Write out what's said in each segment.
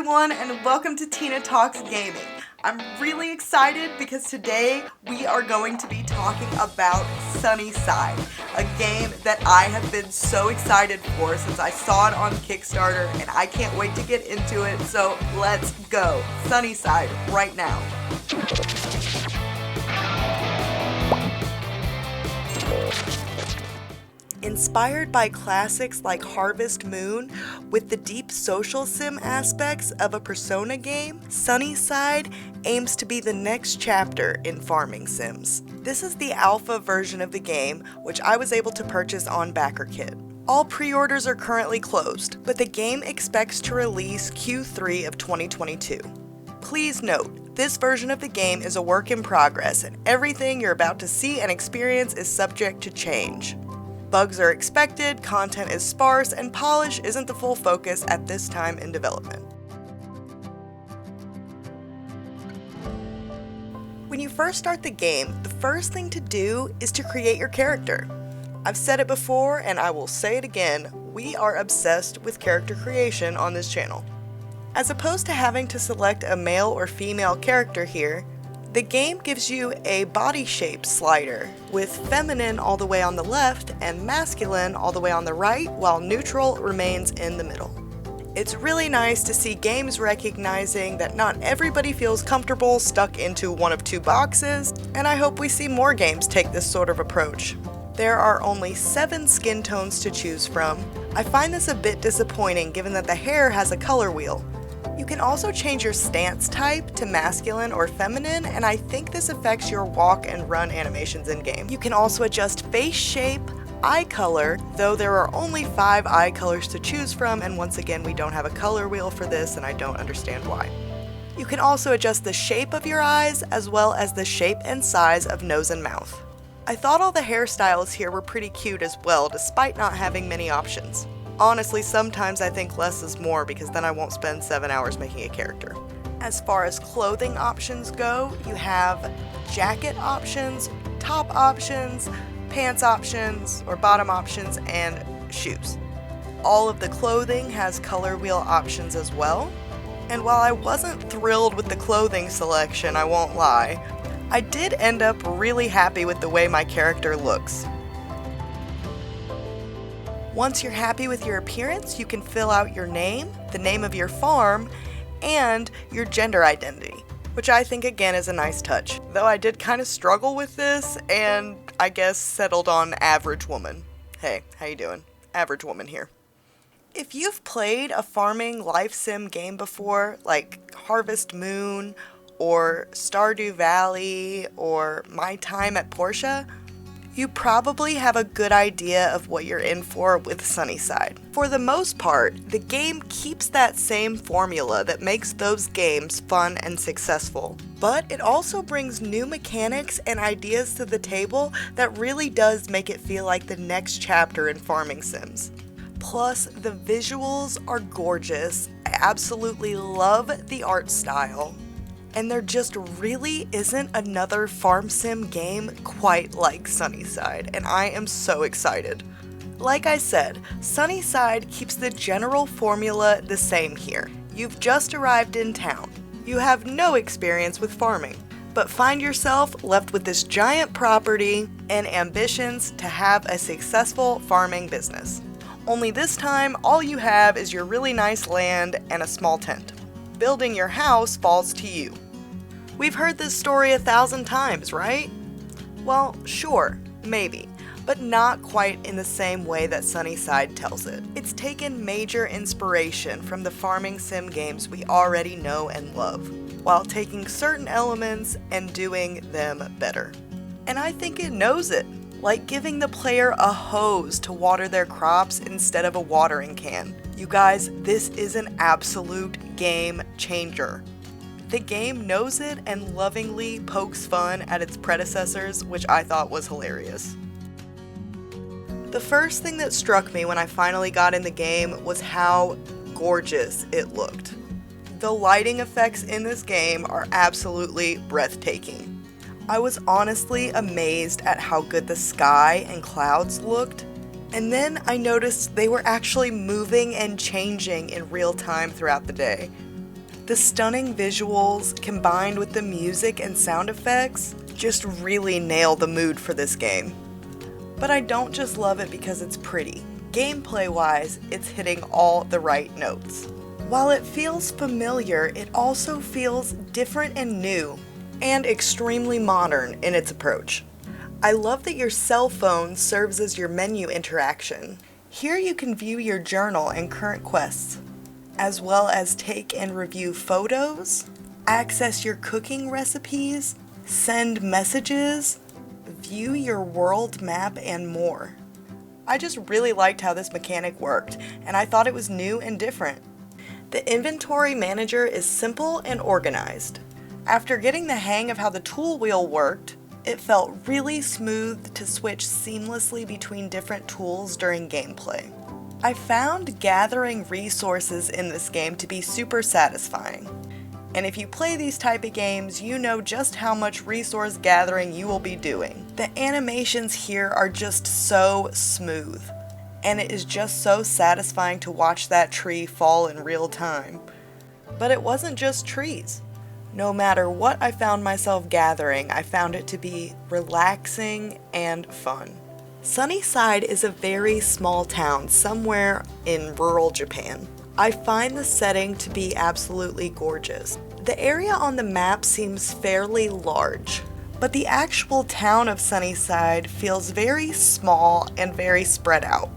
everyone, and welcome to Tina Talks Gaming. I'm really excited because today we are going to be talking about SunnySide, a game that I have been so excited for since I saw it on Kickstarter, and I can't wait to get into it, so let's go. SunnySide right now. Inspired by classics like Harvest Moon, with the deep social sim aspects of a Persona game, SunnySide aims to be the next chapter in farming sims. This is the alpha version of the game, which I was able to purchase on BackerKit. All pre-orders are currently closed, but the game expects to release Q3 of 2022. Please note, this version of the game is a work in progress, and everything you're about to see and experience is subject to change. Bugs are expected, content is sparse, and polish isn't the full focus at this time in development. When you first start the game, the first thing to do is to create your character. I've said it before, and I will say it again, we are obsessed with character creation on this channel. As opposed to having to select a male or female character here, the game gives you a body shape slider, with feminine all the way on the left and masculine all the way on the right, while neutral remains in the middle. It's really nice to see games recognizing that not everybody feels comfortable stuck into one of two boxes, and I hope we see more games take this sort of approach. There are only 7 skin tones to choose from. I find this a bit disappointing given that the hair has a color wheel. You can also change your stance type to masculine or feminine, and I think this affects your walk and run animations in-game. You can also adjust face shape, eye color, though there are only 5 eye colors to choose from, and once again we don't have a color wheel for this and I don't understand why. You can also adjust the shape of your eyes as well as the shape and size of nose and mouth. I thought all the hairstyles here were pretty cute as well, despite not having many options. Honestly, sometimes I think less is more because then I won't spend 7 hours making a character. As far as clothing options go, you have jacket options, top options, pants options, or bottom options, and shoes. All of the clothing has color wheel options as well. And while I wasn't thrilled with the clothing selection, I won't lie, I did end up really happy with the way my character looks. Once you're happy with your appearance, you can fill out your name, the name of your farm, and your gender identity, which I think again is a nice touch. Though I did kind of struggle with this, and I guess settled on average woman. Hey, how you doing? Average woman here. If you've played a farming life sim game before, like Harvest Moon, or Stardew Valley, or My Time at Portia, you probably have a good idea of what you're in for with SunnySide. For the most part, the game keeps that same formula that makes those games fun and successful, but it also brings new mechanics and ideas to the table that really does make it feel like the next chapter in farming sims. Plus, the visuals are gorgeous. I absolutely love the art style. And there just really isn't another farm sim game quite like SunnySide, and I am so excited. Like I said, SunnySide keeps the general formula the same here. You've just arrived in town. You have no experience with farming, but find yourself left with this giant property and ambitions to have a successful farming business. Only this time, all you have is your really nice land and a small tent. Building your house falls to you. We've heard this story 1,000 times, right? Well, sure, maybe, but not quite in the same way that SunnySide tells it. It's taken major inspiration from the farming sim games we already know and love, while taking certain elements and doing them better. And I think it knows it, like giving the player a hose to water their crops instead of a watering can. You guys, this is an absolute game changer. The game knows it and lovingly pokes fun at its predecessors, which I thought was hilarious. The first thing that struck me when I finally got in the game was how gorgeous it looked. The lighting effects in this game are absolutely breathtaking. I was honestly amazed at how good the sky and clouds looked, and then I noticed they were actually moving and changing in real time throughout the day. The stunning visuals combined with the music and sound effects just really nail the mood for this game. But I don't just love it because it's pretty. Gameplay-wise, it's hitting all the right notes. While it feels familiar, it also feels different and new, and extremely modern in its approach. I love that your cell phone serves as your menu interaction. Here you can view your journal and current quests, as well as take and review photos, access your cooking recipes, send messages, view your world map, and more. I just really liked how this mechanic worked, and I thought it was new and different. The inventory manager is simple and organized. After getting the hang of how the tool wheel worked, it felt really smooth to switch seamlessly between different tools during gameplay. I found gathering resources in this game to be super satisfying. And if you play these type of games, you know just how much resource gathering you will be doing. The animations here are just so smooth, and it is just so satisfying to watch that tree fall in real time. But it wasn't just trees. No matter what I found myself gathering, I found it to be relaxing and fun. SunnySide is a very small town somewhere in rural Japan. I find the setting to be absolutely gorgeous. The area on the map seems fairly large, but the actual town of SunnySide feels very small and very spread out.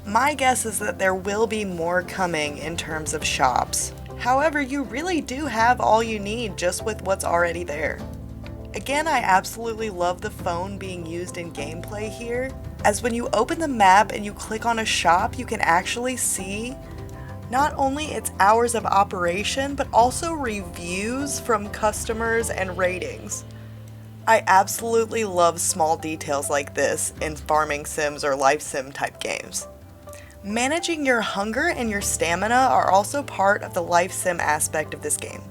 My guess is that there will be more coming in terms of shops. However, you really do have all you need just with what's already there. Again, I absolutely love the phone being used in gameplay here, as when you open the map and you click on a shop, you can actually see not only its hours of operation, but also reviews from customers and ratings. I absolutely love small details like this in farming sims or life sim type games. Managing your hunger and your stamina are also part of the life sim aspect of this game.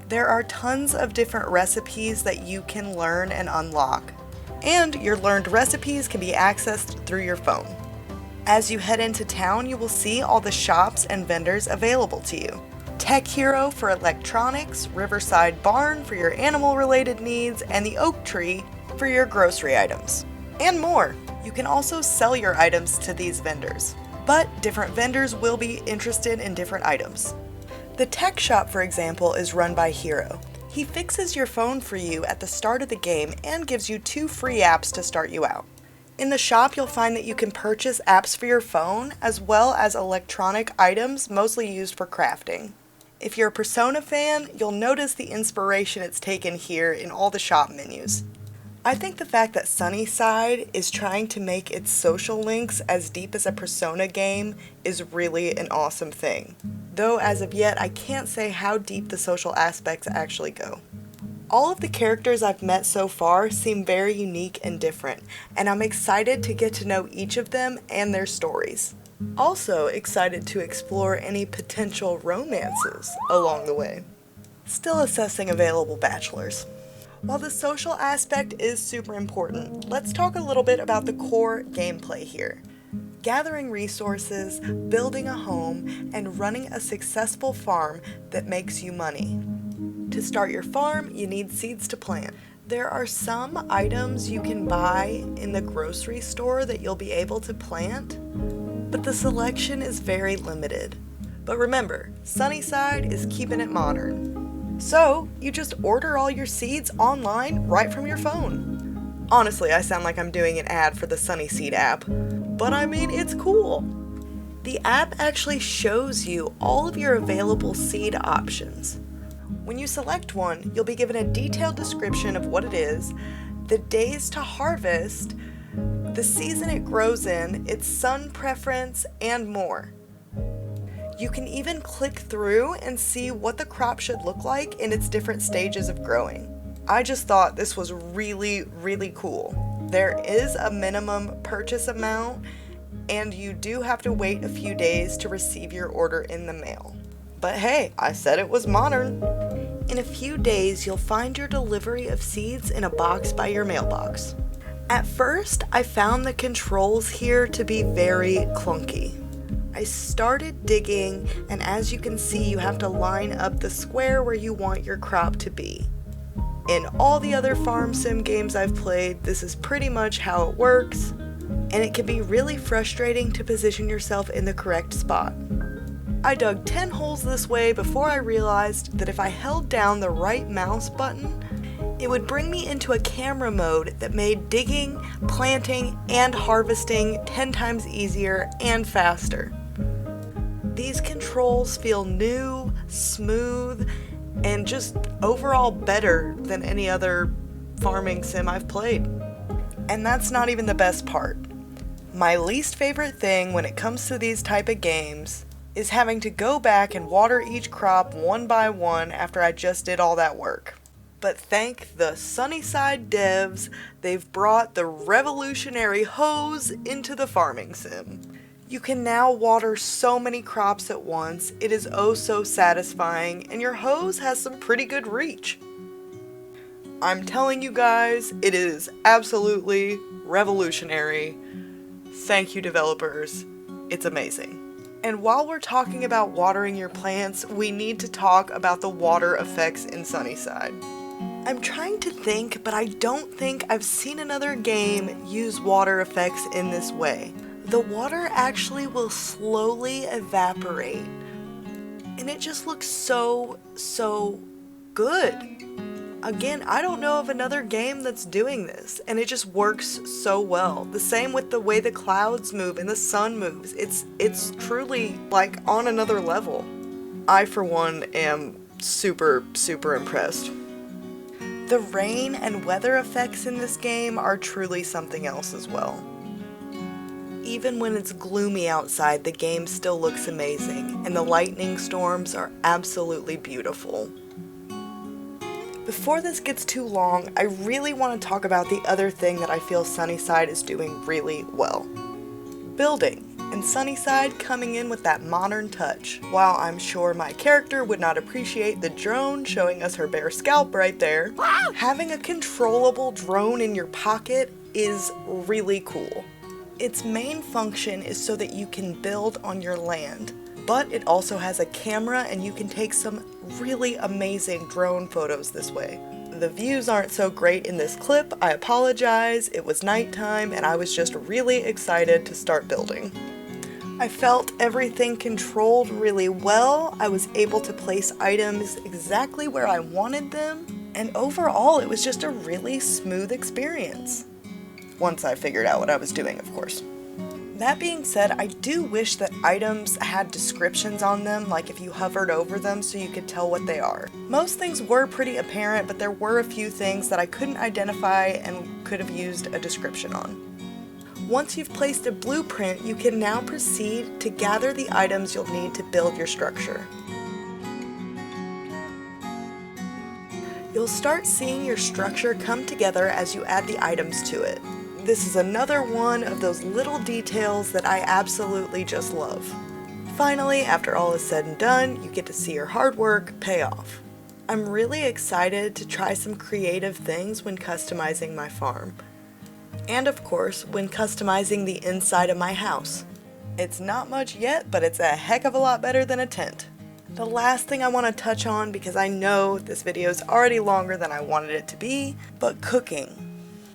There are tons of different recipes that you can learn and unlock, and your learned recipes can be accessed through your phone. As you head into town, you will see all the shops and vendors available to you. Tech Hero for electronics, Riverside Barn for your animal-related needs, and the Oak Tree for your grocery items. And more! You can also sell your items to these vendors, but different vendors will be interested in different items. The tech shop, for example, is run by Hero. He fixes your phone for you at the start of the game and gives you 2 free apps to start you out. In the shop, you'll find that you can purchase apps for your phone, as well as electronic items mostly used for crafting. If you're a Persona fan, you'll notice the inspiration it's taken here in all the shop menus. I think the fact that SunnySide is trying to make its social links as deep as a Persona game is really an awesome thing. Though as of yet, I can't say how deep the social aspects actually go. All of the characters I've met so far seem very unique and different, and I'm excited to get to know each of them and their stories. Also excited to explore any potential romances along the way. Still assessing available bachelors. While the social aspect is super important, let's talk a little bit about the core gameplay here. Gathering resources, building a home, and running a successful farm that makes you money. To start your farm, you need seeds to plant. There are some items you can buy in the grocery store that you'll be able to plant, but the selection is very limited. But remember, SunnySide is keeping it modern. So, you just order all your seeds online right from your phone. Honestly, I sound like I'm doing an ad for the SunnySeed app, but I mean, it's cool. The app actually shows you all of your available seed options. When you select one, you'll be given a detailed description of what it is, the days to harvest, the season it grows in, its sun preference, and more. You can even click through and see what the crop should look like in its different stages of growing. I just thought this was really, really cool. There is a minimum purchase amount, and you do have to wait a few days to receive your order in the mail. But hey, I said it was modern. In a few days, you'll find your delivery of seeds in a box by your mailbox. At first, I found the controls here to be very clunky. I I started digging, and as you can see, you have to line up the square where you want your crop to be. In all the other farm sim games I've played, this is pretty much how it works, and it can be really frustrating to position yourself in the correct spot. I dug 10 holes this way before I realized that if I held down the right mouse button, it would bring me into a camera mode that made digging, planting, and harvesting 10 times easier and faster. These controls feel new, smooth, and just overall better than any other farming sim I've played. And that's not even the best part. My least favorite thing when it comes to these type of games is having to go back and water each crop one by one after I just did all that work. But thank the SunnySide devs, they've brought the revolutionary hose into the farming sim. You can now water so many crops at once, it is oh so satisfying, and your hose has some pretty good reach. I'm telling you guys, it is absolutely revolutionary. Thank you, developers. It's amazing. And while we're talking about watering your plants, we need to talk about the water effects in SunnySide. I'm trying to think, but I don't think I've seen another game use water effects in this way. The water actually will slowly evaporate, and it just looks so good. Again, I don't know of another game that's doing this, and it just works so well. The same with the way the clouds move and the sun moves. It's truly like on another level. I, for one, am super impressed. The rain and weather effects in this game are truly something else as well. Even when it's gloomy outside, the game still looks amazing, and the lightning storms are absolutely beautiful. Before this gets too long, I really want to talk about the other thing that I feel SunnySide is doing really well. Building, and SunnySide coming in with that modern touch. While I'm sure my character would not appreciate the drone showing us her bare scalp right there, having a controllable drone in your pocket is really cool. Its main function is so that you can build on your land, but it also has a camera and you can take some really amazing drone photos this way. The views aren't so great in this clip, I apologize, it was nighttime and I was just really excited to start building. I felt everything controlled really well, I was able to place items exactly where I wanted them, and overall it was just a really smooth experience. Once I figured out what I was doing, of course. That being said, I do wish that items had descriptions on them, like if you hovered over them so you could tell what they are. Most things were pretty apparent, but there were a few things that I couldn't identify and could have used a description on. Once you've placed a blueprint, you can now proceed to gather the items you'll need to build your structure. You'll start seeing your structure come together as you add the items to it. This is another one of those little details that I absolutely just love. Finally, after all is said and done, you get to see your hard work pay off. I'm really excited to try some creative things when customizing my farm. And of course, when customizing the inside of my house. It's not much yet, but it's a heck of a lot better than a tent. The last thing I want to touch on, because I know this video is already longer than I wanted it to be, but cooking.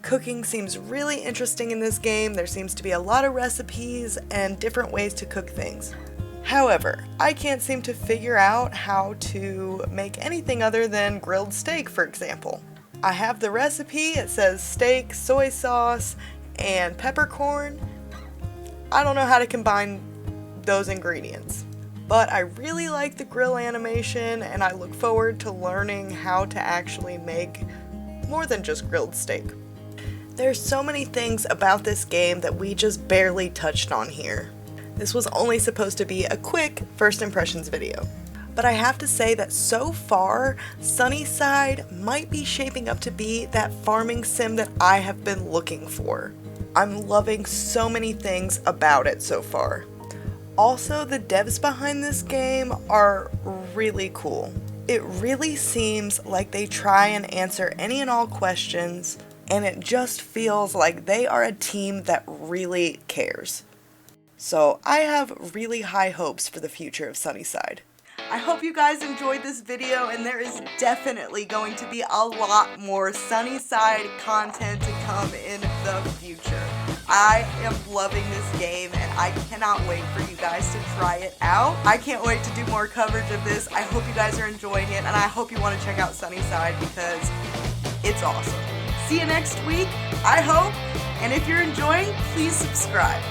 Cooking seems really interesting in this game. There seems to be a lot of recipes and different ways to cook things. However, I can't seem to figure out how to make anything other than grilled steak, for example. I have the recipe, it says steak, soy sauce, and peppercorn. I don't know how to combine those ingredients. But I really like the grill animation, and I look forward to learning how to actually make more than just grilled steak. There's so many things about this game that we just barely touched on here. This was only supposed to be a quick first impressions video. But I have to say that so far, SunnySide might be shaping up to be that farming sim that I have been looking for. I'm loving so many things about it so far. Also, the devs behind this game are really cool. It really seems like they try and answer any and all questions, and it just feels like they are a team that really cares. So I have really high hopes for the future of SunnySide. I hope you guys enjoyed this video, and there is definitely going to be a lot more SunnySide content to come in the future. I am loving this game, and I cannot wait for you guys to try it out. I can't wait to do more coverage of this. I hope you guys are enjoying it, and I hope you want to check out SunnySide because it's awesome. See you next week, I hope, and if you're enjoying, please subscribe.